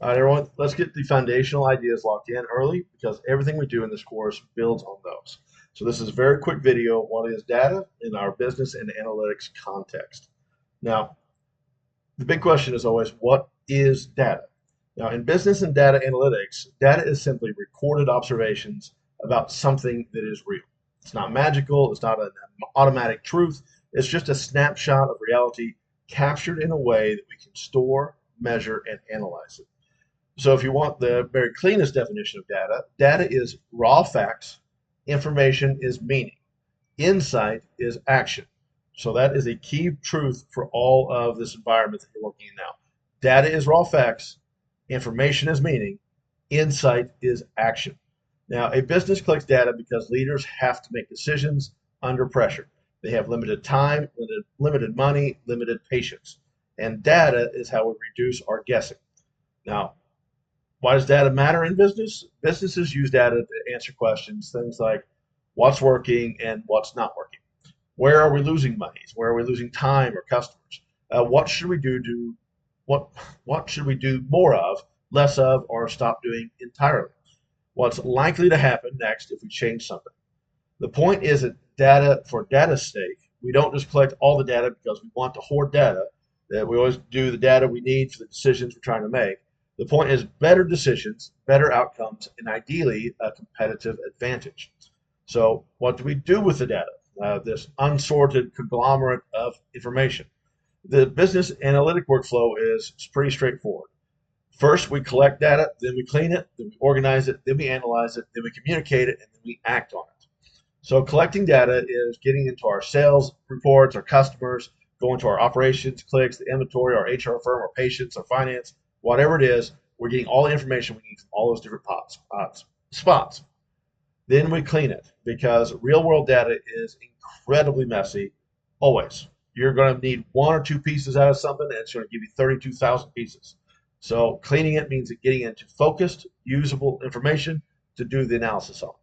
All right, everyone, let's get the foundational ideas locked in early because everything we do in this course builds on those. So this is a very quick video of what is data in our business and analytics context. Now, the big question is always, what is data? Now, in business and data analytics, data is simply recorded observations about something that is real. It's not magical, it's not an automatic truth, it's just a snapshot of reality captured in a way that we can store, measure, and analyze it. So if you want the very cleanest definition of data, data is raw facts, information is meaning, insight is action. So that is a key truth for all of this environment that you're working in now. Data is raw facts, information is meaning, insight is action. Now, a business collects data because leaders have to make decisions under pressure. They have limited time, limited money, limited patience. And data is how we reduce our guessing. Now, why does data matter in business? Businesses use data to answer questions, things like what's working and what's not working. Where are we losing money? Where are we losing time or customers? What should we do? What what should we do more of, less of, or stop doing entirely? What's likely to happen next if we change something? The point is that data for data's sake, we don't just collect all the data because we want to hoard data. That we always do the data we need for the decisions we're trying to make. The point is better decisions, better outcomes, and ideally a competitive advantage. So what do we do with the data? This unsorted conglomerate of information. The business analytic workflow is pretty straightforward. First, we collect data, then we clean it, then we organize it, then we analyze it, then we communicate it, and then we act on it. So collecting data is getting into our sales reports, our customers, going to our operations, clicks, the inventory, our HR firm, our patients, our finance, whatever it is, we're getting all the information we need from all those different spots. Then we clean it because real world data is incredibly messy, always. You're going to need one or two pieces out of something, and it's going to give you 32,000 pieces. So cleaning it means getting into focused, usable information to do the analysis on.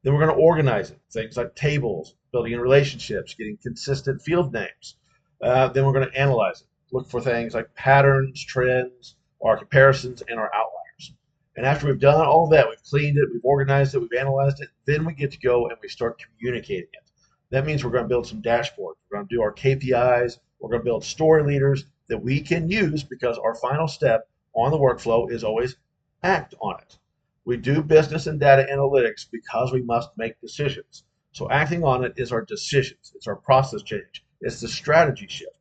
Then we're going to organize it, things like tables, building in relationships, getting consistent field names. Then we're going to analyze it, look for things like patterns, trends, our comparisons, and our outliers. And after we've done all of that, we've cleaned it, we've organized it, we've analyzed it, then we get to go and we start communicating it. That means we're going to build some dashboards. We're going to do our KPIs. We're going to build story leaders that we can use because our final step on the workflow is always act on it. We do business and data analytics because we must make decisions. So acting on it is our decisions. It's our process change. It's the strategy shift.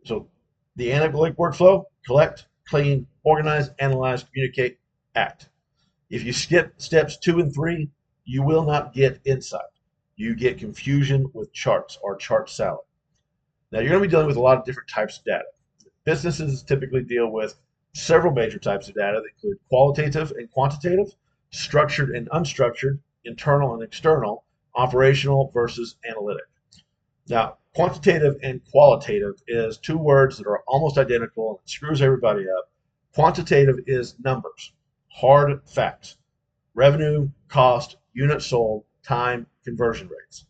So the analytic workflow, collect, clean, organize, analyze, communicate, act. If you skip steps 2 and 3, you will not get insight. You get confusion with charts or chart salad. Now you're going to be dealing with a lot of different types of data. Businesses typically deal with several major types of data that include qualitative and quantitative, structured and unstructured, internal and external, operational versus analytic. Now, quantitative and qualitative is two words that are almost identical and it screws everybody up. Quantitative is numbers, hard facts, revenue, cost, units sold, time, conversion rates.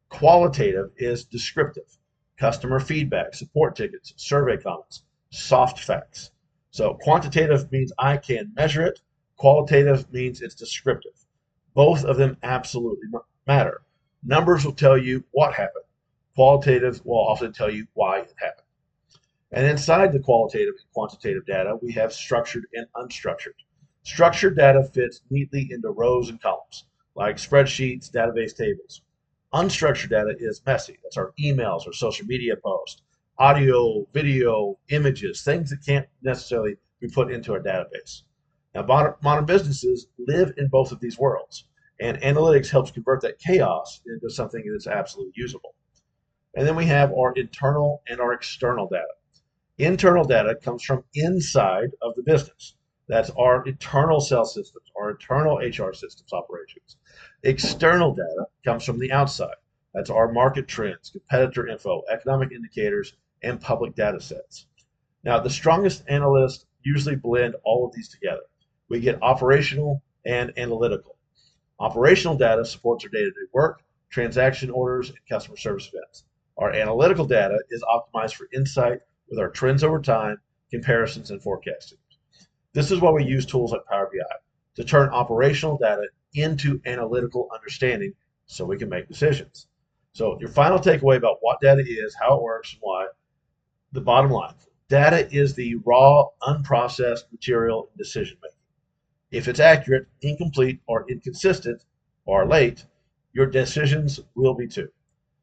Qualitative is descriptive, customer feedback, support tickets, survey comments, soft facts. So quantitative means I can measure it. Qualitative means it's descriptive. Both of them absolutely matter. Numbers will tell you what happened. Qualitative will often tell you why it happened. And inside the qualitative and quantitative data, we have structured and unstructured. Structured data fits neatly into rows and columns, like spreadsheets, database tables. Unstructured data is messy. That's our emails or social media posts, audio, video, images, things that can't necessarily be put into our database. Now, modern businesses live in both of these worlds, and analytics helps convert that chaos into something that's absolutely usable. And then we have our internal and our external data. Internal data comes from inside of the business. That's our internal sales systems, our internal HR systems operations. External data comes from the outside. That's our market trends, competitor info, economic indicators, and public data sets. Now, the strongest analysts usually blend all of these together. We get operational and analytical. Operational data supports our day-to-day work, transaction orders, and customer service events. Our analytical data is optimized for insight with our trends over time, comparisons, and forecasting. This is why we use tools like Power BI to turn operational data into analytical understanding so we can make decisions. So your final takeaway about what data is, how it works, and why, the bottom line, data is the raw, unprocessed material in decision making. If it's accurate, incomplete, or inconsistent, or late, your decisions will be too.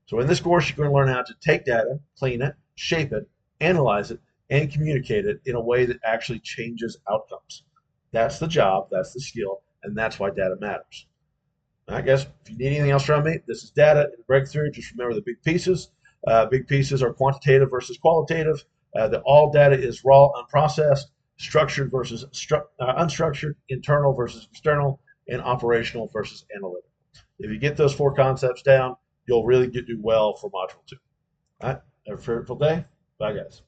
So in this course, you're going to learn how to take data, clean it, shape it, analyze it, and communicate it in a way that actually changes outcomes. That's the job, that's the skill, and that's why data matters. I guess if you need anything else from me, this is data and breakthrough. Just remember the big pieces. Big pieces are quantitative versus qualitative. That all data is raw, unprocessed, structured versus unstructured, internal versus external, and operational versus analytical. If you get those four concepts down, you'll really do well for Module 2. All right, have a fruitful day. Bye, guys.